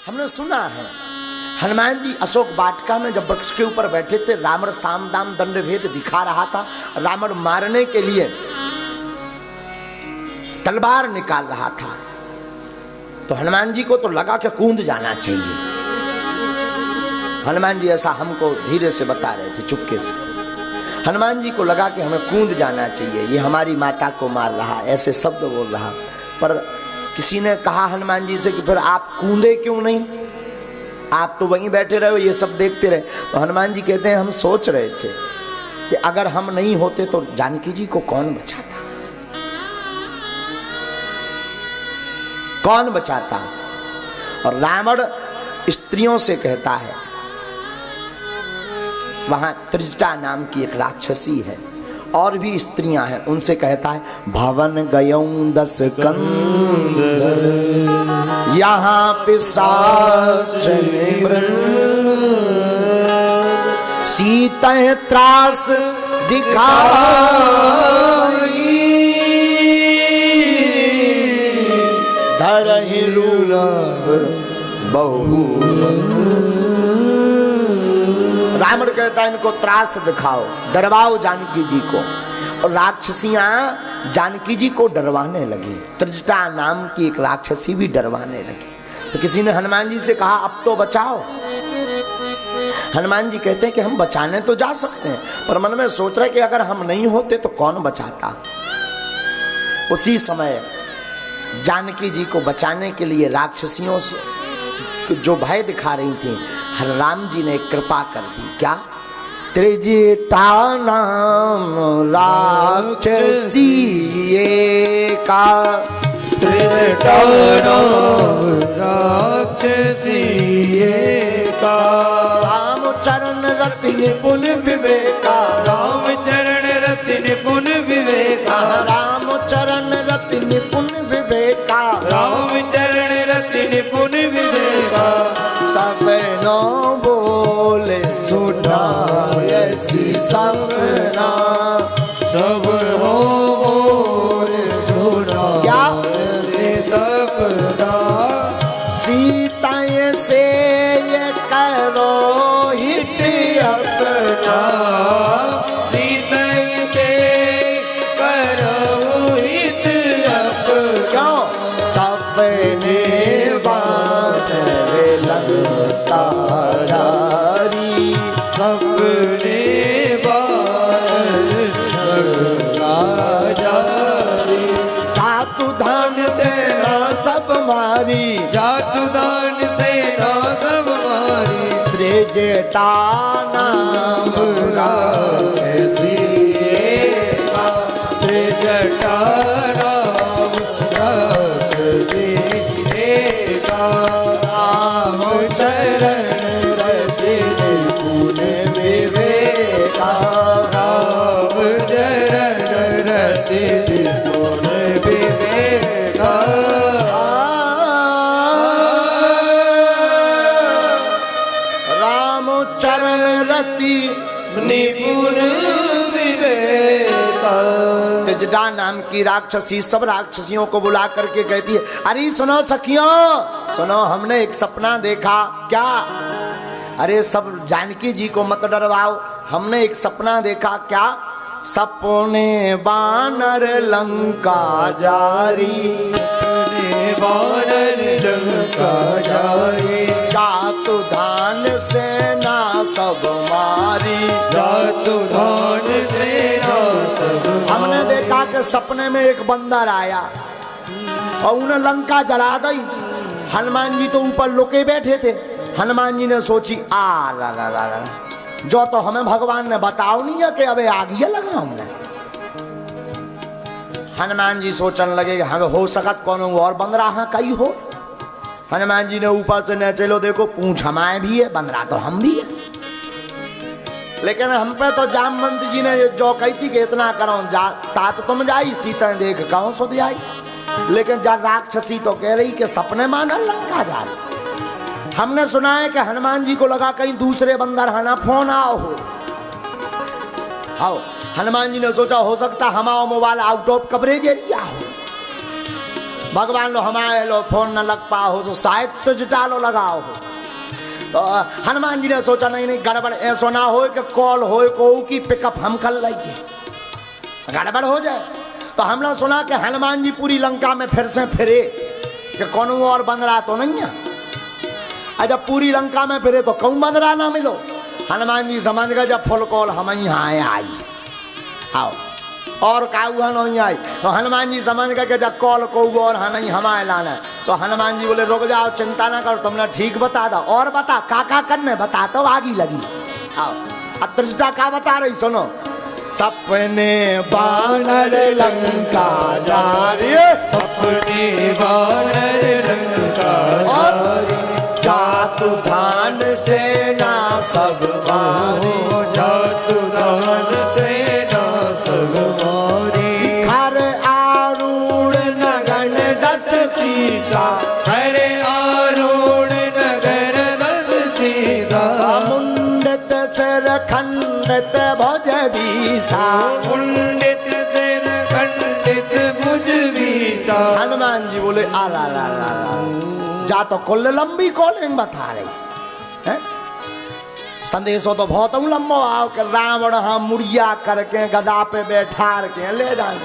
हमने सुना है हनुमान जी अशोक वाटिका में जब वृक्ष के ऊपर बैठे थे, रावण साम दाम दंड भेद दिखा रहा था, रावण मारने के लिए तलवार निकाल रहा था, तो हनुमान जी को तो लगा कि कूद जाना चाहिए। हनुमान जी ऐसा हमको धीरे से बता रहे थे, चुपके से। हनुमान जी को लगा कि हमें कूद जाना चाहिए, ये हमारी माता को मार रहा, ऐसे शब्द बोल रहा। पर किसी ने कहा हनुमान जी से कि फिर आप कूदे क्यों नहीं, आप तो वहीं बैठे रहे, ये सब देखते रहे। तो हनुमान जी कहते हैं हम सोच रहे थे कि अगर हम नहीं होते तो जानकी जी को कौन बचाता, कौन बचाता। और रावण स्त्रियों से कहता है, वहां त्रिजटा नाम की एक राक्षसी है, और भी स्त्रियां हैं, उनसे कहता है भवन गयऊं 10 कंदर, यहाँ पिशाच सीता त्रास दिखाई, धरहि बहु। रावण कहता है इनको त्रास दिखाओ, डरवाओ जानकी जी को। और राक्षसियां जानकी जी को डरवाने लगी, त्रिजटा नाम की एक राक्षसी भी डरवाने लगी। तो किसी ने हनुमान जी से कहा अब तो बचाओ। हनुमान जी कहते हैं कि हम बचाने तो जा सकते हैं, पर मन में सोच रहे कि अगर हम नहीं होते तो कौन बचाता। उसी समय जानकी जी को बचाने के लिए राक्षसियों से जो भय दिखा रही थी, राम जी ने कृपा कर दी। क्या? त्रिजटा नाम राक्षसी का, त्रिजटा नाम राक्षसी का, राम चरण रति निपुण विवेका, राम चरण रति निपुण विवेका, राम चरण रति निपुण विवेका, राम चरण रति निपुण विवेका, सब नो बोले सुना ऐसी सपना, सब हो बोले सुना क्या सपना, सीता से ये करो हित अपना, सीता से करो हित अपना, क्यों सपने बात लगता जारी, सपने बार जारी, जातु धान से ना सब मारी, जातु दान से ना सब मारी, त्रिजटा नाम राक्षसी का, त्रिजटा नाम राक्षसी का, राम चरण रति निपुण विवेका, राम चरण रति निपुण विवेका, राम चरण रति निपुण विवेका। त्रिजटा नाम की राक्षसी सब राक्षसियों को बुला करके कहती है, अरे सुनो सखियों, सुनो हमने एक सपना देखा। क्या? अरे सब जानकी जी को मत डरवाओ, हमने एक सपना देखा। क्या? सपने बानर लंका जारी, वानर लंका जारी, जातु धान सेना सब मारी, जातु धान सेना सब हमने देखा कि सपने में एक बंदर आया और उन्हें लंका जला दी। हनुमान जी तो ऊपर लुके बैठे थे। हनुमान जी ने सोची आ ला ला ला ला, जो तो हमें भगवान ने बताओ नहीं है कि अबे आगिया लगा हमने। हनुमान जी सोचने लगे कि हमें हो सकत कौन और बंदरा हाँ कई हो। हनुमान जी ने ऊपर से न चलो देखो पूंछ हमारे भी है, बंदरा तो हम भी है, लेकिन हम पे तो जामवंत जी ने जो कही थी कि इतना करो जा तात तुम जाई, सीता देख कहो सुध आई। लेकिन जा राक्षसी तो कह रही कि सपने माना लंका जा रही। हमने सुना है कि हनुमान जी को लगा कहीं दूसरे बंदर हना फोन आओ हो। हनुमान जी ने सोचा हो सकता हमारा mobile out of coverage area हो। भगवान लो हमारे लो फोन न लग पाओ तो शायद तो जुटा लो लगाओ हो। तो हनुमान जी ने सोचा नहीं नहीं गड़बड़ ऐसा ना हो कि कॉल हो को की पिकअप हम कर लेंगे, गड़बड़ हो जाए। तो हमने सुना कि हनुमान जी पूरी लंका में फिर से फिरे कि कौन और बंदरा तो नहीं है। जब पूरी लंका में फिरे तो कौन बंदरा ना मिलो। हनुमान जी समझ गए जब फुल कॉल हम यहाँ आई आओ और काऊ नहीं आई। तो हनुमान जी समझ गए कि जब कॉल को और नहीं हमारे लाना है। तो हनुमान जी बोले रुक जाओ चिंता ना करो तुमने ठीक बता दो और बता का करने बता तो आगी लगी। आओ अब त्रिजटा का बता रही सुनो। सपने बानर लंका जा रे, सपने बानर लंका जातु धान सेना सब मारे, जातु धान सेना सब मारे। हर आरूढ़ नगन दस सीसा, हरे आरूढ़ नगर दस सीसा। मुंडित सिर खंडित भुज बीसा, मुंडित सिर खंडित भुज बीसा। हनुमान जी बोले आ ला ला ला ला जा तो कुल लंबी कॉलिंग बता रही है। संदेशो तो बहुत लंबो आओ कि रावण हम मुड़िया करके गदा पे बैठा के ले जाए।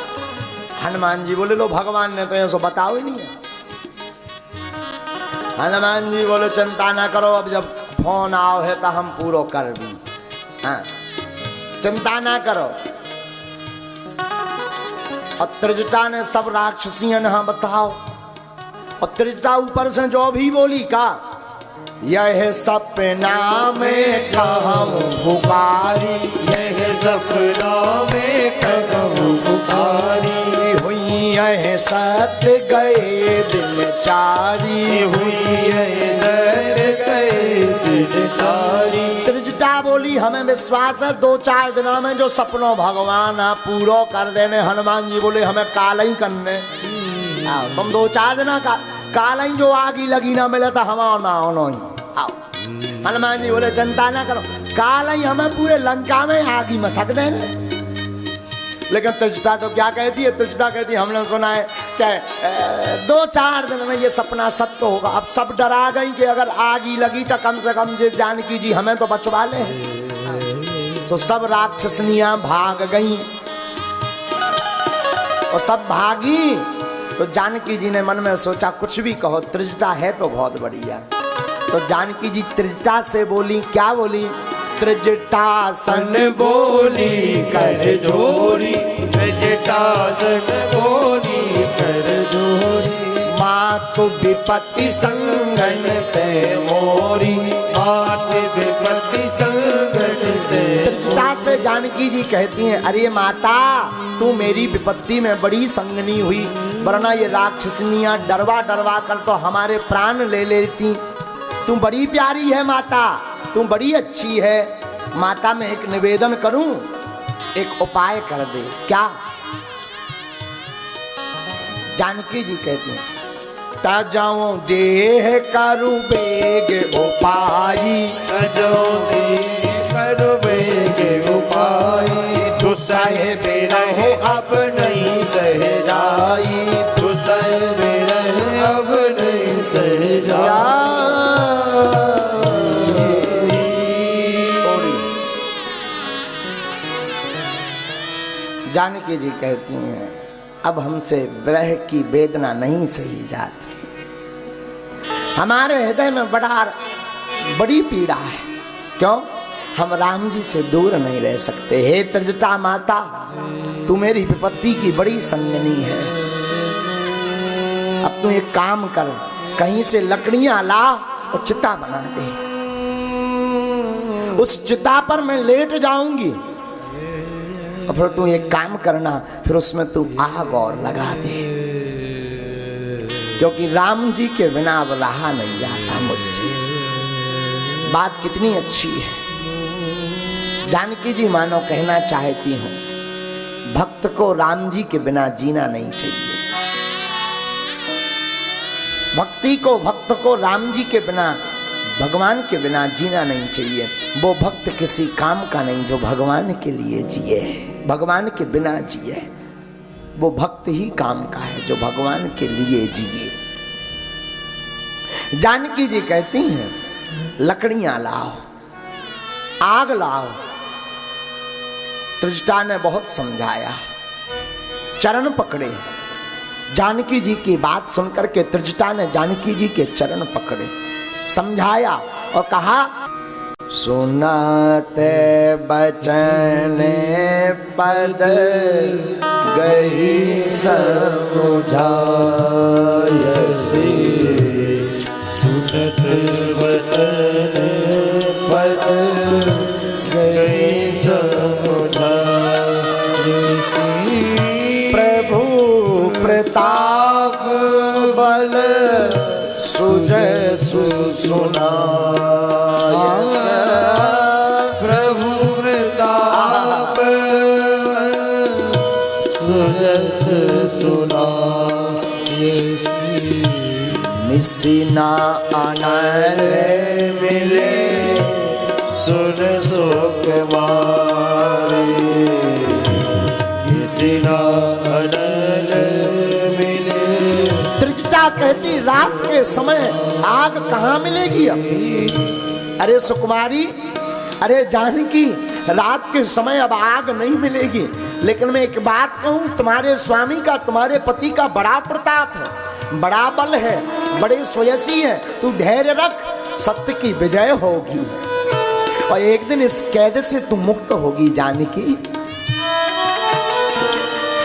हनुमान जी बोले लो भगवान ने तो ऐसा बताओ ही नहीं है। हनुमान जी बोले चिंता ना करो अब जब फोन आओ है तो हम पूरा कर भी। हाँ चिंता ना करो। और त्रिजटा ने सब राक्षसियों ने हाँ बताओ। और त्रिजटा ऊपर से जो भी बोली का यह सपना में कहूँ पुकारी, यह सपना में कहूँ पुकारी। हुई यह सत्य गए दिन चारी, हुई यह सत्य गए दिन चारी। त्रिजटा बोली हमें विश्वास है 2-4 दिनों में जो सपनों भगवान पूरा कर देने। हनुमान जी बोले हमें काल ही करने। तुम 2-4 दिन का काल ही जो आगी लगी ना मिले तो हमारा ना होना ही। आओ हनुमान जी बोले चिंता ना करो काल ही हमें पूरे लंका में आगी मसक देने। लेकिन त्रिजटा तो क्या कहती है, त्रिजटा कहती है हमने सुना है कि 2-4 दिन में ये सपना सत्य होगा। अब सब डरा गई कि अगर आगी लगी तो कम से कम जे जानकी जी हमें तो बचवा ले। तो सब राक्षसनियां भाग गई और सब भागी। तो जानकी जी ने मन में सोचा कुछ भी कहो त्रिजटा है तो बहुत बढ़िया। तो जानकी जी त्रिजटा से बोली क्या बोली, त्रिजटा सन बोली कर जोरी, त्रिजटा सन बोली कर जोरी। मातु विपत्ति संगन ते मोरी, मात विपत्ति संगन ते। त्रिजटा से जानकी जी कहती हैं अरे माता तू मेरी विपत्ति में बड़ी संगनी हुई, वरना ये राक्षसनियां डरवा डरवा कर तो हमारे प्राण ले लेती। तू बड़ी प्यारी है माता, तू बड़ी अच्छी है। माता मैं एक निवेदन करूं, एक उपाय कर दे। क्या? जानकी जी कहती हैं तजाऊं देह करु बेग उपाई, तजाऊं देह करु बेग उपाई। दुसह बिरह अब नहीं सह जाई, दुसह बिरह अब नहीं सह जाई। जानकी जी कहती हैं अब हमसे विरह की वेदना नहीं सही जाती, हमारे हृदय में बड़ी पीड़ा है। क्यों? हम राम जी से दूर नहीं रह सकते। हे त्रिजटा माता तू मेरी विपत्ति की बड़ी संगनी है। अब तू एक काम कर, कहीं से लकड़ियां ला और चिता बना दे। उस चिता पर मैं लेट जाऊंगी और फिर तू एक काम करना, फिर उसमें तू आग और लगा दे, क्योंकि राम जी के बिना अब रहा नहीं जाता मुझसे। बात कितनी अच्छी है। जानकी जी मानो कहना चाहती हूं भक्त को राम जी के बिना जीना नहीं चाहिए। भक्त को राम जी के बिना, भगवान के बिना जीना नहीं चाहिए। वो भक्त किसी काम का नहीं जो भगवान के लिए जिए, भगवान के बिना जिए। वो भक्त ही काम का है जो भगवान के लिए जिए। जानकी जी कहती हैं लकड़ियां लाओ, आग लाओ। त्रिजटा ने बहुत समझाया, चरण पकड़े। जानकी जी की बात सुनकर के त्रिजटा ने जानकी जी के चरण पकड़े, समझाया और कहा सुनाते बचन पद गई समझायसी, सुनत वचन पद गई समझायसी, प्रभु प्रताप बल सुजय सुना, प्रभु प्रताप सुजस सुना, निसीना अनल मिले सुन सुख मारे, निसीना अनल मिले। त्रिजटा कहती रात के समय आग कहाँ मिलेगी अब? अरे सुकुमारी, अरे जानकी, रात के समय अब आग नहीं मिलेगी, लेकिन मैं एक बात कहूं, तुम्हारे स्वामी का, तुम्हारे पति का बड़ा प्रताप है, बड़ा बल है, बड़े स्वयसी है। तू धैर्य रख, सत्य की विजय होगी और एक दिन इस कैद से तू मुक्त होगी जानकी।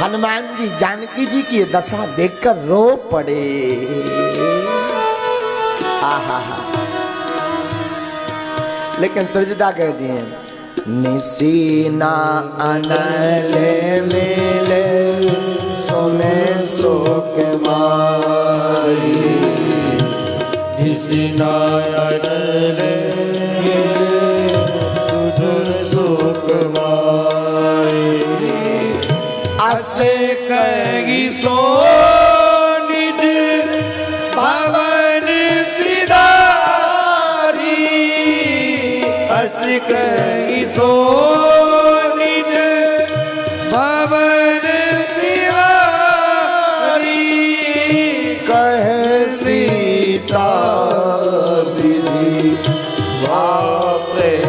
हनुमान जी जानकी जी की दशा देखकर रो पड़े। आहा, लेकिन त्रिजटा कह दिए निसीना अनल मिले सुने सुख मारी, निसीना अनल मिले सुन सुख मारी, असे कही सो निज भवन सिधारी, अस कही सो निज भवन सिधारी, कहे सीता विधि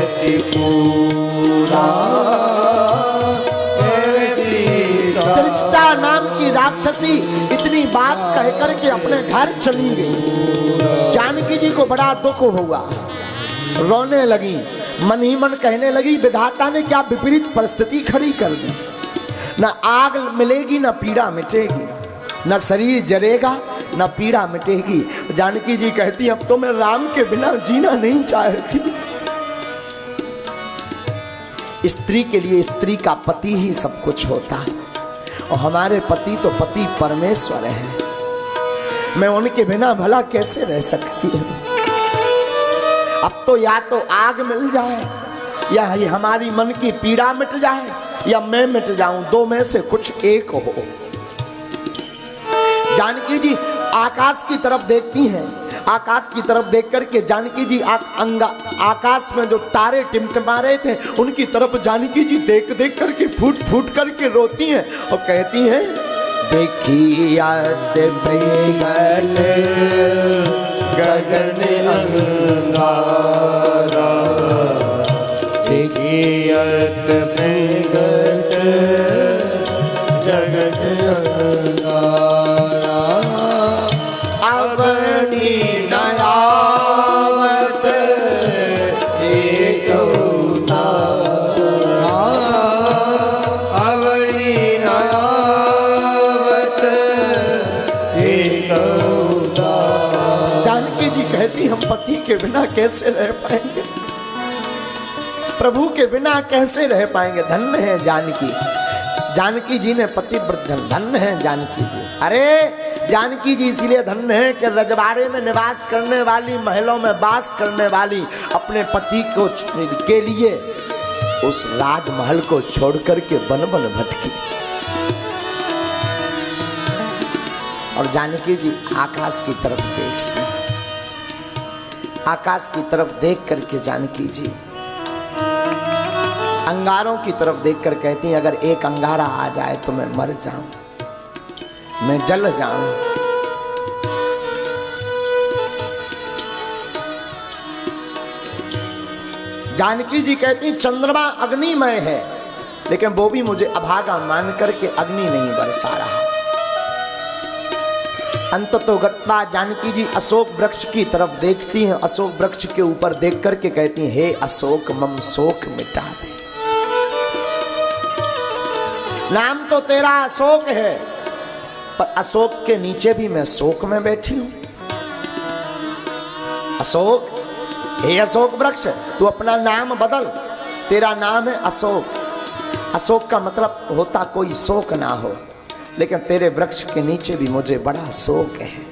प्रतिपूरा, त्रिजटा नाम की राक्षसी इतनी बात कह करके अपने घर चली गई। जानकी जी को बड़ा दुख हुआ, रोने लगी, मन ही मन कहने लगी विधाता ने क्या विपरीत परिस्थिति खड़ी कर दी। न आग मिलेगी न पीड़ा मिटेगी, न शरीर जरेगा न पीड़ा मिटेगी। जानकी जी कहती अब तो मैं राम के बिना जीना नहीं चाहती। स्त्री के लिए स्त्री का पति ही सब कुछ होता है और हमारे पति तो पति परमेश्वर है, मैं उनके बिना भला कैसे रह सकती हूँ। अब तो या तो आग मिल जाए या ये हमारी मन की पीड़ा मिट जाए या मैं मिट जाऊं, दो में से कुछ एक हो। जानकी जी आकाश की तरफ देखती हैं, आकाश की तरफ देख करके जानकी जी आकाश में जो तारे टिमटिमा रहे थे उनकी तरफ जानकी जी देख देख करके फूट फूट करके रोती हैं और कहती हैं देखिया गगन अंगारा, देखियत सिंगट जगत अंगारा, अवनी नयावत एक उतारा, अवनी नयावत एक उतारा। जानकी जी कहती हम पति के बिना कैसे रह पाएंगे, प्रभु के बिना कैसे रह पाएंगे। धन्य है जानकी, जानकी जी ने पति धन्य है जानकी जी। अरे जानकी जी इसलिए धन्य है कि रजवाड़े में निवास करने वाली, महलों में वास करने वाली अपने पति को के लिए उस राजमहल को छोड़ करके वन वन भटकी। और जानकी जी आकाश की तरफ देखती, आकाश की तरफ देख करके जानकी जी अंगारों की तरफ देखकर कहती हैं अगर एक अंगारा आ जाए तो मैं मर जाऊं। मैं जल जाऊं। जानकी जी कहती चंद्रमा अग्निमय है, लेकिन वो भी मुझे अभागा मान करके अग्नि नहीं बरसा रहा। अंततो गत्वा जानकी जी अशोक वृक्ष की तरफ देखती हैं, अशोक वृक्ष के ऊपर देख करके कहती हैं, हे अशोक मम शोक मिटा दे। नाम तो तेरा अशोक है, पर अशोक के नीचे भी मैं शोक में बैठी हूं। अशोक, हे अशोक वृक्ष, तू अपना नाम बदल, तेरा नाम है अशोक। अशोक का मतलब होता कोई शोक ना हो, लेकिन तेरे वृक्ष के नीचे भी मुझे बड़ा शोक है।